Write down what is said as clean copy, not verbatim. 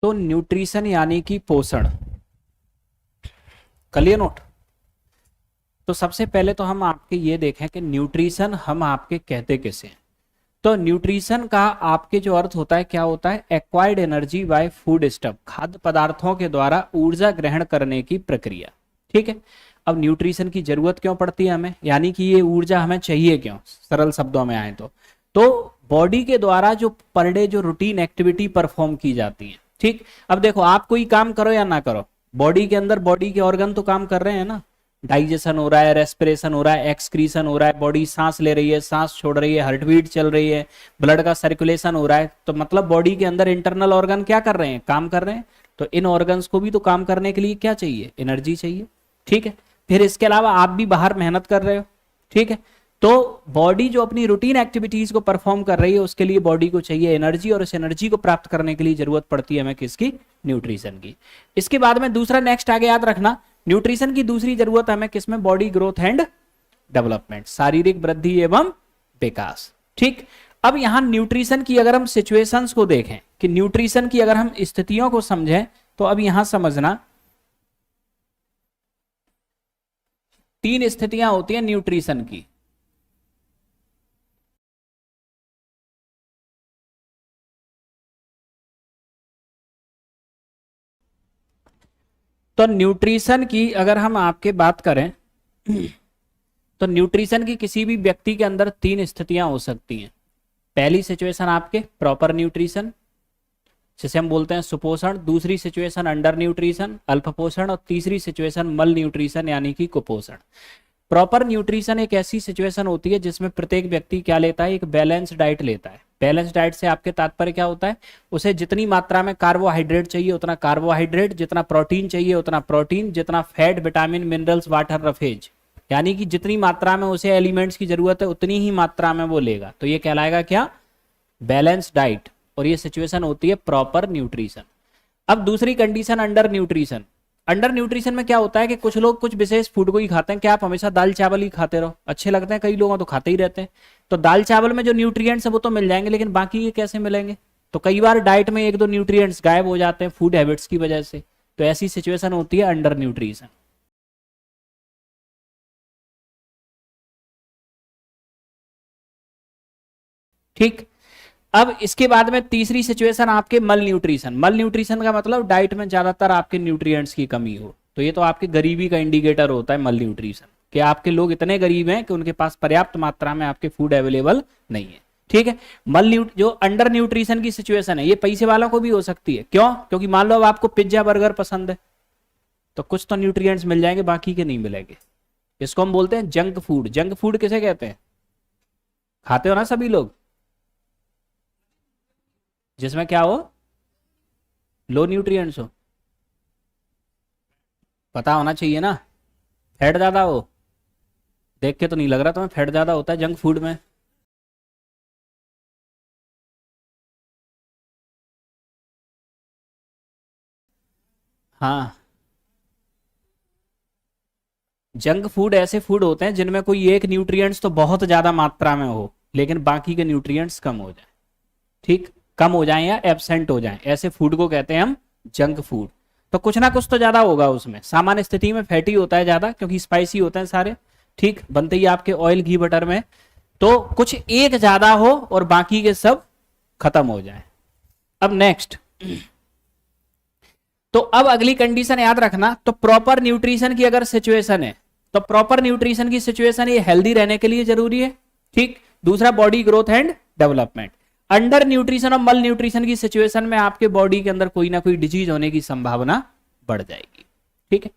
तो न्यूट्रिशन यानी कि पोषण, कलियर नोट। तो सबसे पहले तो हम आपके ये देखें कि न्यूट्रिशन हम आपके कहते कैसे हैं। तो न्यूट्रिशन का आपके जो अर्थ होता है क्या होता है, acquired energy by food stuff, खाद्य पदार्थों के द्वारा ऊर्जा ग्रहण करने की प्रक्रिया। ठीक है, अब न्यूट्रिशन की जरूरत क्यों पड़ती है हमें, यानी कि ये ऊर्जा हमें चाहिए क्यों, सरल शब्दों में आए तो बॉडी के द्वारा जो पर डे जो रूटीन एक्टिविटी परफॉर्म की जाती है। ठीक, अब देखो आप कोई काम करो या ना करो, बॉडी के अंदर बॉडी के ऑर्गन तो काम कर रहे हैं ना, डाइजेशन हो रहा है, रेस्पिरेशन हो रहा है, एक्सक्रीशन हो रहा है, बॉडी सांस ले रही है, सांस छोड़ रही है, हार्ट बीट चल रही है, ब्लड का सर्कुलेशन हो रहा है, तो मतलब बॉडी के अंदर इंटरनल ऑर्गन क्या कर रहे हैं, काम कर रहे हैं। तो इन ऑर्गन्स को भी तो काम करने के लिए क्या चाहिए, एनर्जी चाहिए। ठीक है, फिर इसके अलावा आप भी बाहर मेहनत कर रहे हो। ठीक है, तो बॉडी जो अपनी रूटीन एक्टिविटीज को परफॉर्म कर रही है उसके लिए बॉडी को चाहिए एनर्जी, और इस एनर्जी को प्राप्त करने के लिए जरूरत पड़ती है हमें किसकी, न्यूट्रिशन की। इसके बाद में दूसरा नेक्स्ट आगे याद रखना, न्यूट्रिशन की दूसरी जरूरत हमें किसमें, बॉडी ग्रोथ एंड डेवलपमेंट, शारीरिक वृद्धि एवं विकास। ठीक, अब यहां न्यूट्रिशन की अगर हम सिचुएशंस को देखें, कि न्यूट्रिशन की अगर हम स्थितियों को समझें, तो अब यहां समझना 3 स्थितियां होती हैं न्यूट्रिशन की। तो न्यूट्रिशन की अगर हम आपके बात करें तो न्यूट्रिशन की किसी भी व्यक्ति के अंदर 3 स्थितियां हो सकती हैं। पहली सिचुएशन आपके प्रॉपर न्यूट्रिशन, जिसे हम बोलते हैं सुपोषण, दूसरी सिचुएशन अंडर न्यूट्रिशन अल्प पोषण, और तीसरी सिचुएशन मल न्यूट्रिशन यानी कि कुपोषण। प्रॉपर न्यूट्रिशन एक ऐसी सिचुएशन होती है जिसमें प्रत्येक व्यक्ति क्या लेता है, एक बैलेंस डाइट लेता है। बैलेंस डाइट से आपके तात्पर्य क्या होता है, उसे जितनी मात्रा में कार्बोहाइड्रेट चाहिए उतना कार्बोहाइड्रेट, जितना प्रोटीन चाहिए उतना प्रोटीन, जितना fat vitamin minerals water roughage, यानी कि जितनी मात्रा में उसे एलिमेंट्स की जरूरत है उतनी ही मात्रा में वो लेगा। तो ये कहलाएगा क्या, बैलेंस डाइट, और ये सिचुएशन होती है प्रॉपर न्यूट्रिशन। अब दूसरी condition under nutrition. Under nutrition में क्या होता है कि कुछ लोग कुछ विशेष फूड को ही खाते हैं। क्या आप हमेशा दाल चावल ही खाते रहो, अच्छे लगते हैं कई लोगों तो खाते ही रहते हैं, तो दाल चावल में जो न्यूट्रिएंट्स है वो तो मिल जाएंगे, लेकिन बाकी ये कैसे मिलेंगे। तो कई बार डाइट में 1-2 न्यूट्रिएंट्स गायब हो जाते हैं फूड हैबिट्स की वजह से, तो ऐसी सिचुएशन होती है अंडर न्यूट्रिशन। ठीक, अब इसके बाद में तीसरी सिचुएशन आपके मल न्यूट्रिशन। मल न्यूट्रिशन का मतलब डाइट में ज्यादातर आपके न्यूट्रिएंट्स की कमी हो, तो ये तो आपके गरीबी का इंडिकेटर होता है मल न्यूट्रिशन, कि आपके लोग इतने गरीब हैं कि उनके पास पर्याप्त मात्रा में आपके फूड अवेलेबल नहीं है। ठीक है, जो अंडर न्यूट्रिशन की सिचुएशन है ये पैसे वालों को भी हो सकती है। क्यों, क्योंकि मान लो अब आपको पिज्जा बर्गर पसंद है तो कुछ तो न्यूट्रिएंट्स मिल जाएंगे, बाकी के नहीं मिलेंगे। इसको हम बोलते हैं जंक फूड। जंक फूड किसे कहते हैं, खाते हो ना सभी लोग, जिसमें क्या हो, लो न्यूट्रिएंट्स हो, पता होना चाहिए ना, फैट ज्यादा हो। देख के तो नहीं लग रहा तुम्हें फैट ज्यादा होता है जंक फूड में। हाँ, जंक फूड ऐसे फूड होते हैं जिनमें कोई एक न्यूट्रिएंट्स तो बहुत ज्यादा मात्रा में हो लेकिन बाकी के न्यूट्रिएंट्स कम हो जाए। ठीक, कम हो जाए या एब्सेंट हो जाए, ऐसे फूड को कहते हैं हम जंक फूड। तो कुछ ना कुछ तो ज्यादा होगा उसमें, सामान्य स्थिति में फैटी होता है ज्यादा क्योंकि स्पाइसी होते हैं सारे। ठीक, बनते ही आपके ऑयल घी बटर में, तो कुछ एक ज्यादा हो और बाकी के सब खत्म हो जाए। अब नेक्स्ट, तो अब अगली कंडीशन याद रखना, तो प्रॉपर न्यूट्रिशन की अगर सिचुएशन है तो प्रॉपर न्यूट्रिशन की सिचुएशन ये हेल्दी रहने के लिए जरूरी है। ठीक, दूसरा body growth and development. Under nutrition और मल न्यूट्रिशन की सिचुएशन में आपके बॉडी के अंदर कोई ना कोई डिजीज होने की संभावना बढ़ जाएगी। ठीक है,